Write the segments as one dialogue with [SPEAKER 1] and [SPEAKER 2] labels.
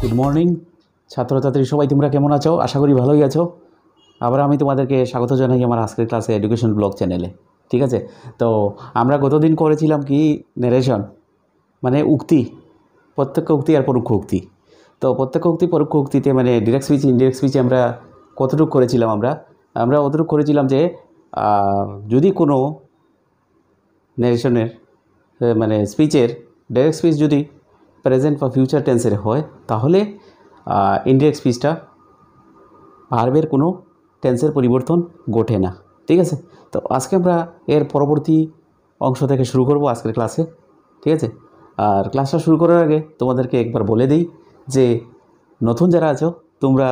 [SPEAKER 1] Good morning ছাত্রছাত্রী সবাই, তোমরা কেমন আছো? আশা করি ভালোই আছো। আবার আমি তোমাদেরকে স্বাগত জানাই আমার আজকের ক্লাসে এডুকেশন ব্লগ চ্যানেলে। ঠিক আছে, তো আমরা গতদিন করেছিলাম কি ন্যারেশন, মানে উক্তি, প্রত্যক্ষ উক্তি আর পরোক্ষ উক্তি। তো প্রত্যক্ষ উক্তি পরোক্ষ উক্তিতে মানে ডিরেক্ট স্পিচ ইনডিরেক্ট স্পিচে আমরা কতটুকু করেছিলাম? আমরা অতটুকু করেছিলাম যে যদি কোনো ন্যারেশনের মানে স্পিচের ডাইরেক্ট স্পিচ যদি প্রেজেন্ট বা ফিউচার টেন্সের হয় তাহলে ইনডিরেক্ট স্পিচটা ভার্বের কোনো টেন্সের পরিবর্তন ঘটে না। ঠিক আছে, তো আজকে আমরা এর পরবর্তী অংশ থেকে শুরু করব আজকের ক্লাসে। ঠিক আছে, আর ক্লাসটা শুরু করার আগে তোমাদেরকে একবার বলে দিই যে নতুন যারা আছো তোমরা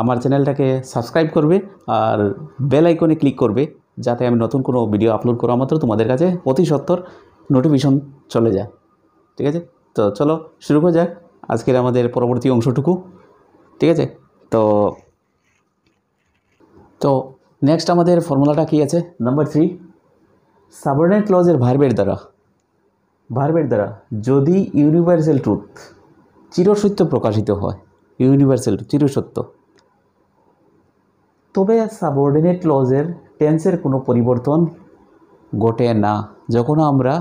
[SPEAKER 1] আমার চ্যানেলটাকে সাবস্ক্রাইব করবে আর বেল আইকনে ক্লিক করবে, যাতে আমি নতুন কোনো ভিডিও আপলোড করা মাত্র তোমাদের কাছে অতি সত্বর নোটিফিকেশন চলে যায়। ঠিক আছে, তো চলো শুরু করা যাক আজকের আমাদের পরবর্তী অংশটুকু। ঠিক আছে, তো তো নেক্সট আমাদের ফর্মুলাটা কী আছে? নাম্বার 3, সাবঅর্ডিনেট ক্লজের ভার্বের দ্বারা যদি ইউনিভার্সাল ট্রুথ চিরসত্য প্রকাশিত হয়, ইউনিভার্সাল চিরসত্য, তবে সাবঅর্ডিনেট ক্লজের টেন্সের কোনো পরিবর্তন ঘটে না যখন আমরা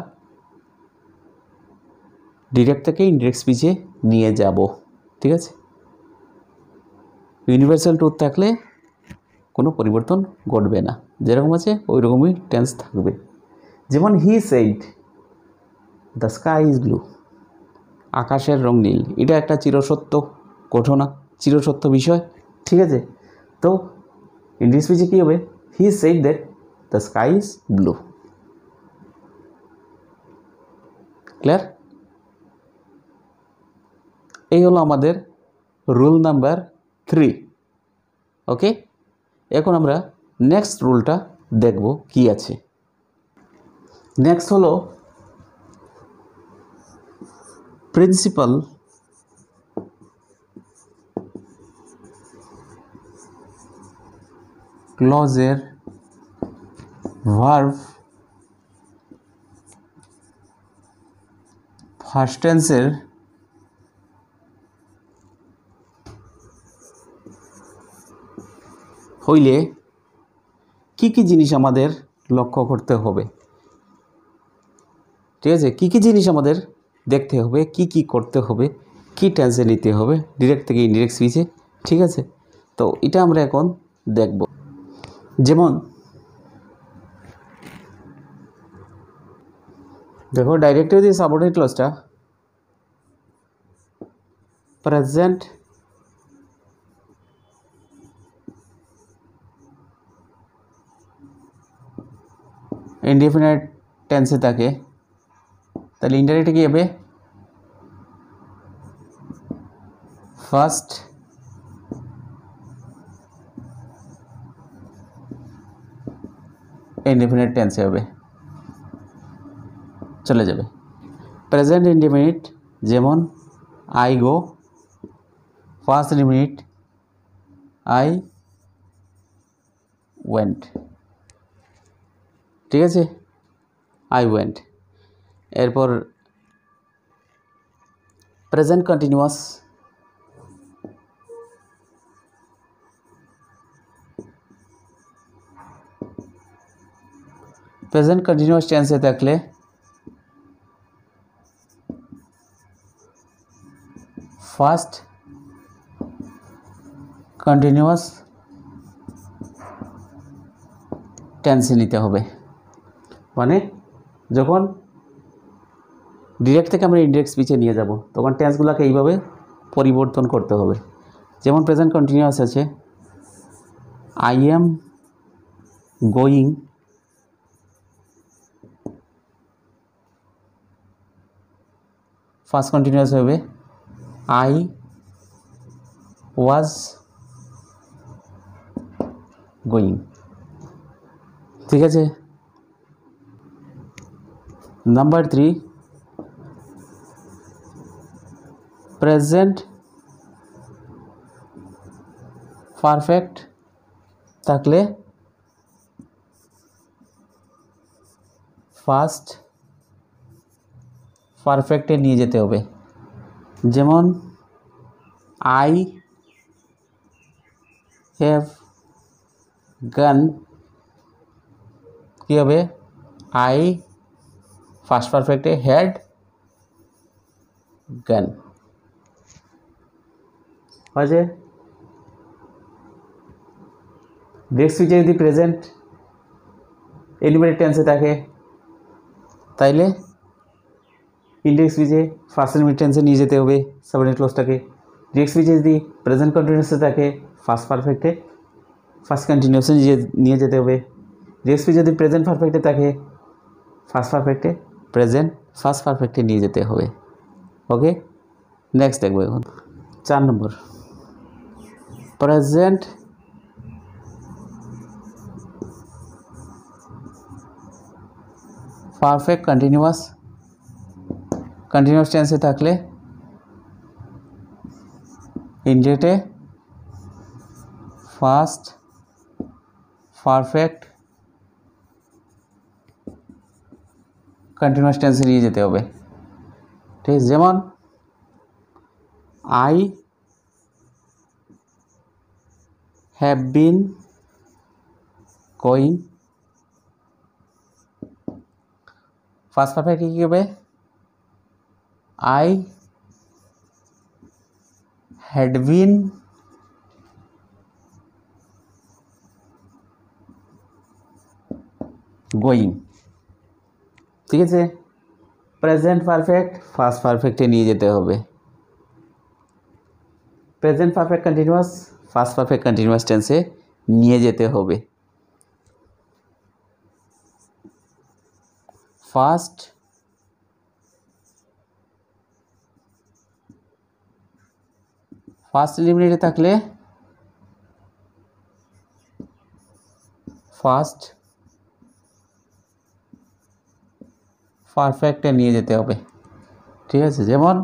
[SPEAKER 1] ডিরেক্ট থেকে ইনডিরেক্ট স্পিচে নিয়ে যাব। ঠিক আছে, ইউনিভার্সাল ট্রুথ থাকলে কোনো পরিবর্তন ঘটবে না, যেরকম আছে ওই রকমই টেন্স থাকবে। যেমন he said the sky is blue, আকাশের রং নীল, এটা একটা চিরসত্য ঘটনা, চিরসত্য বিষয়। ঠিক আছে, তো ইংলিশ স্পিচে কী হবে? He said that the sky is blue. Clear? এই হলো আমাদের রুল নাম্বার 3। ওকে, এখন আমরা নেক্সট রুলটা দেখব কি আছে। নেক্সট হলো প্রিন্সিপাল ক্লজের ভার্ব ফার্স্ট টেন্সের হইলে কি কি জিনিস আমাদের লক্ষ্য করতে হবে? ঠিক আছে, কি কি জিনিস আমাদের দেখতে হবে, কি কি করতে হবে, কি টেন্সে নিতে হবে ডিরেক্ট থেকে ইনডিরেক্ট স্পিচে। ঠিক আছে, তো এটা আমরা এখন দেখব। যেমন দেখো, ডাইরেক্টে যদি সাবঅর্ডিনেট ক্লজটা প্রেজেন্ট ইনডিফিনিট টেন্সে থাকে তাহলে ইনডাইরেক্টে কী হবে? ফার্স্ট ইনডিফিনিট টেন্সে হবে, চলে যাবে। প্রেজেন্ট ইনডিফিনিট যেমন I go, first indefinite I went. ঠিক আছে, আই ওয়েন্ট। এরপর প্রেজেন্ট কন্টিনিউয়াস, প্রেজেন্ট কন্টিনিউয়াস টেন্সে থাকলে ফার্স্ট কন্টিনিউয়াস টেন্সে নিতে হবে। মানে যখন ডিরেক্ট থেকে আমরা ইনডিরেক্ট স্পিচে নিয়ে যাব তখন টেন্সগুলোকে এইভাবে পরিবর্তন করতে হবে। যেমন প্রেজেন্ট কন্টিনিউয়াস আছে I am going, first continuous হবে আই ওয়াজ গোয়িং। ঠিক আছে, নাম্বার 3, প্রেজেন্ট পারফেক্ট থাকলে ফার্স্ট পারফেক্টে নিয়ে যেতে হবে। যেমন আই হ্যাভ গান কী হবে আই ফার্স্ট পারফেক্টে হ্যাড গান হয়েছে। নেক্সট ফিচার যদি প্রেজেন্ট এলিমেন্ট টেন্সে থাকে তাইলে ইন্ডেক্স স্পিচে ফার্স্ট এলিমেন্ট টেন্সে নিয়ে যেতে হবে সাবঅর্ডিনেট ক্লজটাকে। নেক্সট স্পিচে যদি প্রেজেন্ট কন্টিনিউয়াসে থাকে ফার্স্ট পারফেক্টে ফার্স্ট কন্টিনিউয়াসে নিয়ে যেতে হবে। নেক্সট স্পিচে যদি প্রেজেন্ট পারফেক্টে থাকে ফার্স্ট পারফেক্টে প্রেজেন্ট ফার্স্ট পারফেক্টে নিয়ে যেতে হবে। ওকে, নেক্সট দেখবো এখন 4 নম্বর প্রেজেন্ট পারফেক্ট কন্টিনিউয়াস টেন্সে থাকলে ইনডিরেক্টে ফার্স্ট পারফেক্ট কন্টিনিউয়াস টেন্সে নিয়ে যেতে হবে। ঠিক আছে, যেমন I have been going past perfect কী হবে আই হ্যাড বিন গোয়িং। ঠিক আছে, প্রেজেন্ট পারফেক্ট ফার্স্ট পারফেক্টে নিয়ে যেতে হবে। Present perfect continuous past perfect continuous টেন্সে নিয়ে যেতে হবে। ফার্স্ট এলিমিনেটে থাকলে ফার্স্ট পারফেক্টে নিয়ে যেতে হবে। ঠিক আছে, যেমন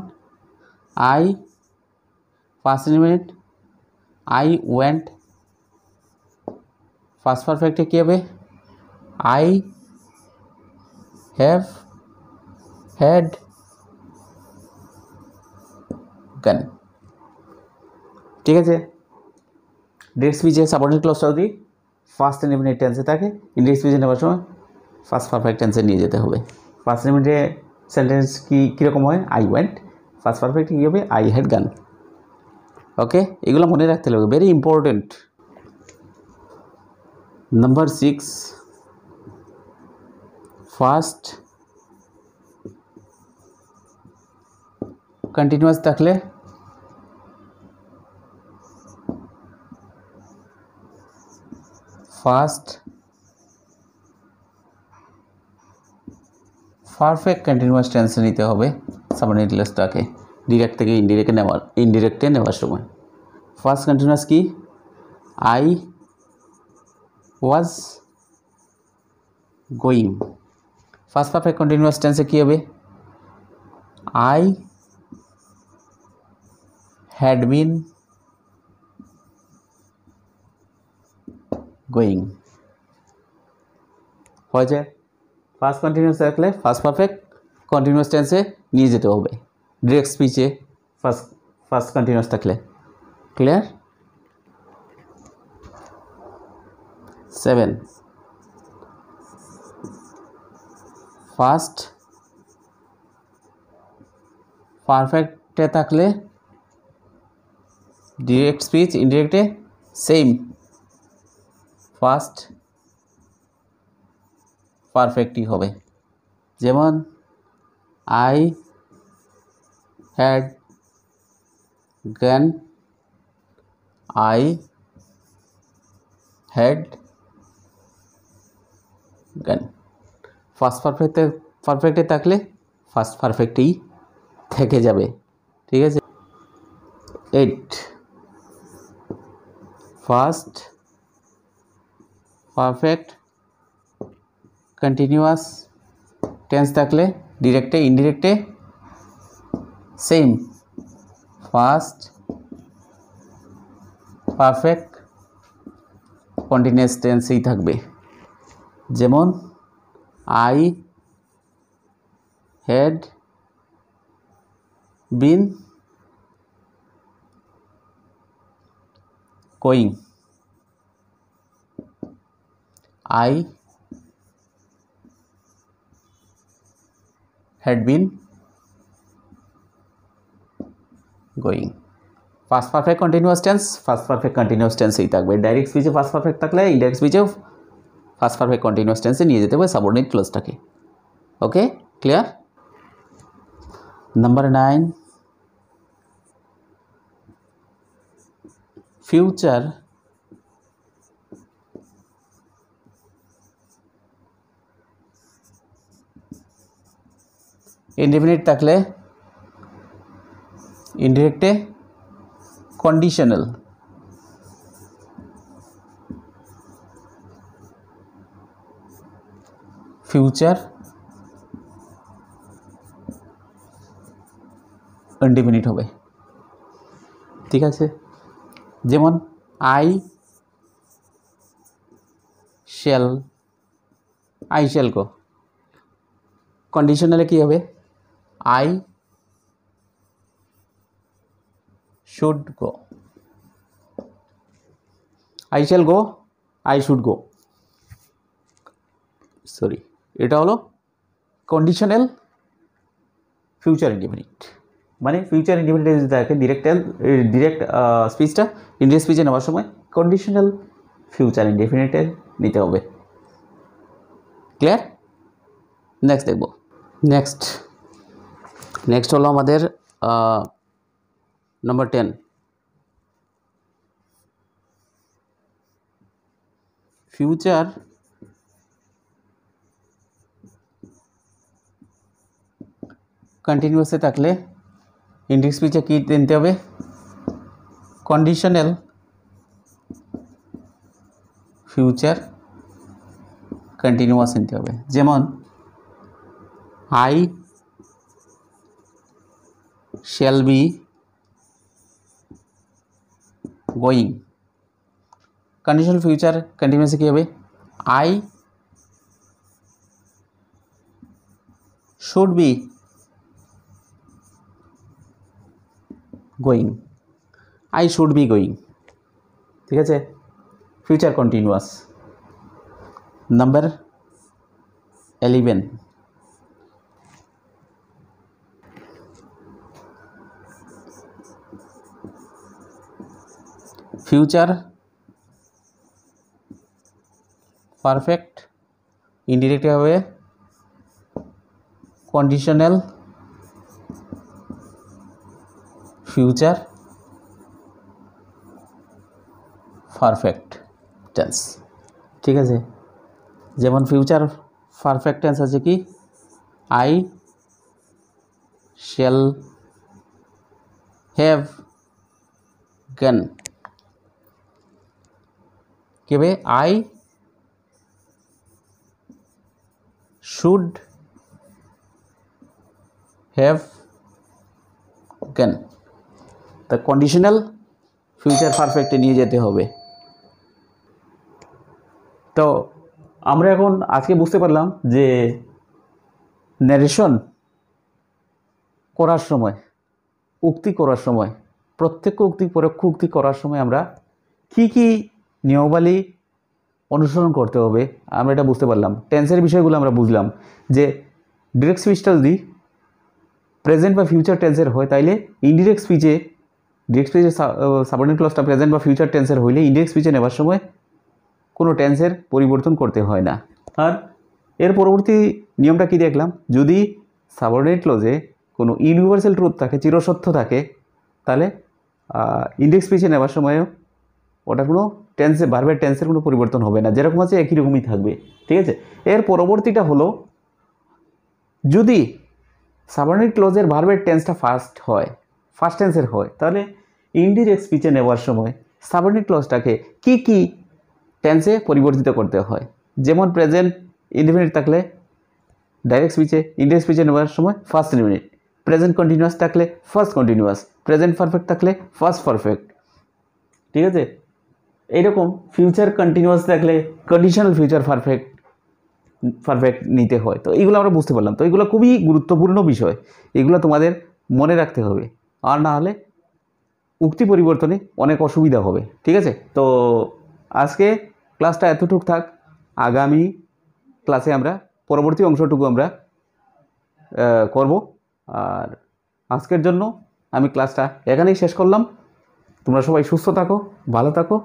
[SPEAKER 1] I past element I went past পারফেক্টে কী হবে আই হ্যাভ হ্যাড গান। ঠিক আছে, নেক্সট স্পিচে সাবঅর্ডিনেট ক্লজটা যদি ফার্স্ট এলিমেন্ট টেন্সে থাকে ইনডিরেক্ট স্পিচে নেওয়ার সময় ফার্স্ট পারফেক্ট টেন্সে নিয়ে যেতে হবে। ফার্স্ট এলিমেন্টে সেন্টেন্স কীরকম হয় আই ওয়েন্ট, ফার্স্ট পারফেক্ট কী হবে আই হ্যাড গান। ওকে, এগুলো মনে রাখতে হবে, very important. Number 6 first continuous থাকলে ফার্স্ট পারফেক্ট কন্টিনিউয়াস টেন্সে নিতে হবে সাবঅর্ডিনেট ক্লজটাকে ডিরেক্ট থেকে ইনডিরেক্টে নেওয়ার সময়। ফার্স্ট কন্টিনিউয়াস কি I was going, past perfect continuous টেন্সে কী হবে আই হ্যাড বিন গোয়িং। হয়েছে, ফার্স্ট কন্টিনিউয়াস থাকলে ফার্স্ট পারফেক্ট কন্টিনিউয়াস টেন্সে নিয়ে যেতে হবে ডিরেক্ট স্পিচে ফার্স্ট কন্টিনিউয়াস থাকলে। ক্লিয়ার? 7 ফার্স্ট পারফেক্টে থাকলে ডিরেক্ট স্পিচ ইনডিরেক্টে সেম ফার্স্ট পারফেক্টই হবে। যেমন I had gone I had gone. Past পারফেক্টে থাকলে ফার্স্ট পারফেক্টেই থেকে যাবে। ঠিক আছে, 8 ফার্স্ট পারফেক্ট কন্টিনিউয়াস টেন্স থাকলে ডিরেক্টে ইনডিরেক্টে সেম ফার্স্ট পারফেক্ট কন্টিনিউয়াস টেন্সেই থাকবে। যেমন I had been going, I had been going. Past perfect continuous tense past perfect continuous টেন্সেই থাকবে। ডাইরেক্ট স্পিচে ফার্স্ট পারফেক্ট থাকলে ইনডাইরেক্ট স্পিচেও ফার্স্ট পারফেক্ট কন্টিনিউয়াস টেন্সে নিয়ে যেতে হবে সাবঅর্ডিনেট ক্লজটাকে। Okay, clear? Number 9, future indefinite থাকলে ইনডিরেক্টে কন্ডিশনাল, ফিউচার ইনডেফিনিট হবে। ঠিক আছে, যেমন আই শ্যাল গো, কন্ডিশনালে কি হবে? I should go, I shall go, I should go, sorry, এটা হলো কন্ডিশনাল ফিউচার ইনডিফিনিট। মানে ফিউচার ইনডিফিনিট যদি থাকে ডিরেক্ট স্পিচটা ইনডিরেক্ট স্পিচে নেওয়ার সময় কন্ডিশনাল ফিউচার ইনডিফিনিটে নিতে হবে। ক্লিয়ার? নেক্সট দেখব। নেক্সট হলো আমাদের নাম্বার 10, ফিউচার কন্টিনিউয়াসে থাকলে ইনডিরেক্ট স্পিচে কি নিতে হবে? কন্ডিশনাল ফিউচার কন্টিনিউয়াস নিতে হবে। যেমন I shall be going, conditional future কন্টিনিউয়াসে কী হবে? I should be going, I should be going. ঠিক আছে, future continuous. Number 11, future perfect indirect হবে কন্ডিশনাল ফিউচার পারফেক্ট টেন্স। ঠিক আছে, যেমন ফিউচার পারফেক্ট টেন্স আছে কি? আই শ্যাল হ্যাভ গান, কি হবে? আই শুড হ্যাভ গান। তা কন্ডিশনাল ফিউচার পারফেক্টে নিয়ে যেতে হবে। তো আমরা এখন আজকে বুঝতে পারলাম যে ন্যারেশন করার সময়, উক্তি করার সময়, প্রত্যক্ষ উক্তি পরোক্ষ উক্তি করার সময় আমরা কি কি নিয়মাবলী অনুসরণ করতে হবে আমরা এটা বুঝতে পারলাম। টেন্সের বিষয়গুলো আমরা বুঝলাম যে ডিরেক্ট স্পিচটা যদি প্রেজেন্ট বা ফিউচার টেন্সের হয় তাইলে ইনডিরেক্ট স্পিচে সাবঅর্ডিনেট ক্লজটা প্রেজেন্ট বা ফিউচার টেন্সের হইলে ইনডিরেক্ট স্পিচে নেওয়ার সময় কোনো টেন্সের পরিবর্তন করতে হয় না। আর এর পরবর্তী নিয়মটা কি দেখলাম? যদি সাবঅর্ডিনেট ক্লজে কোনো ইউনিভার্সাল ট্রুথ থাকে, চিরসত্য থাকে, তাহলে ইনডিরেক্ট স্পিচে নেওয়ার সময়ও ওটা কোনো ভার্বের টেন্সের কোনো পরিবর্তন হবে না, যেরকম আছে একই রকমই থাকবে। ঠিক আছে, এর পরবর্তীটা হলো যদি সাবঅর্ডিনেট ক্লজের ভার্বের টেন্সটা ফার্স্ট টেন্সের হয়, তাহলে ইনডিরেক্ট স্পিচে নেওয়ার সময় সাবঅর্ডিনেট ক্লজটাকে কি কি টেন্সে পরিবর্তিত করতে হয়। যেমন প্রেজেন্ট ইনডিফিনিট থাকলে ডাইরেক্ট স্পিচে ইনডিরেক্ট স্পিচে নেওয়ার সময় ফার্স্ট ইনডিফিনিট, প্রেজেন্ট কন্টিনিউয়াস থাকলে ফার্স্ট কন্টিনিউয়াস, প্রেজেন্ট পারফেক্ট থাকলে ফার্স্ট পারফেক্ট। ঠিক আছে, এইরকম ফিউচার কন্টিনিউয়াস থাকলে কন্ডিশনাল ফিউচার পারফেক্ট নিতে হয়। তো এইগুলো আমরা বুঝতে পারলাম। তো এগুলো খুবই গুরুত্বপূর্ণ বিষয়, এগুলো তোমাদের মনে রাখতে হবে, আর না হলে উক্তি পরিবর্তনে অনেক অসুবিধা হবে। ঠিক আছে, তো আজকে ক্লাসটা এতটুক থাক। আগামী ক্লাসে আমরা পরবর্তী অংশটুকু আমরা করব। আর আজকের জন্য আমি ক্লাসটা এখানেই শেষ করলাম। তোমরা সবাই সুস্থ থাকো, ভালো থাকো।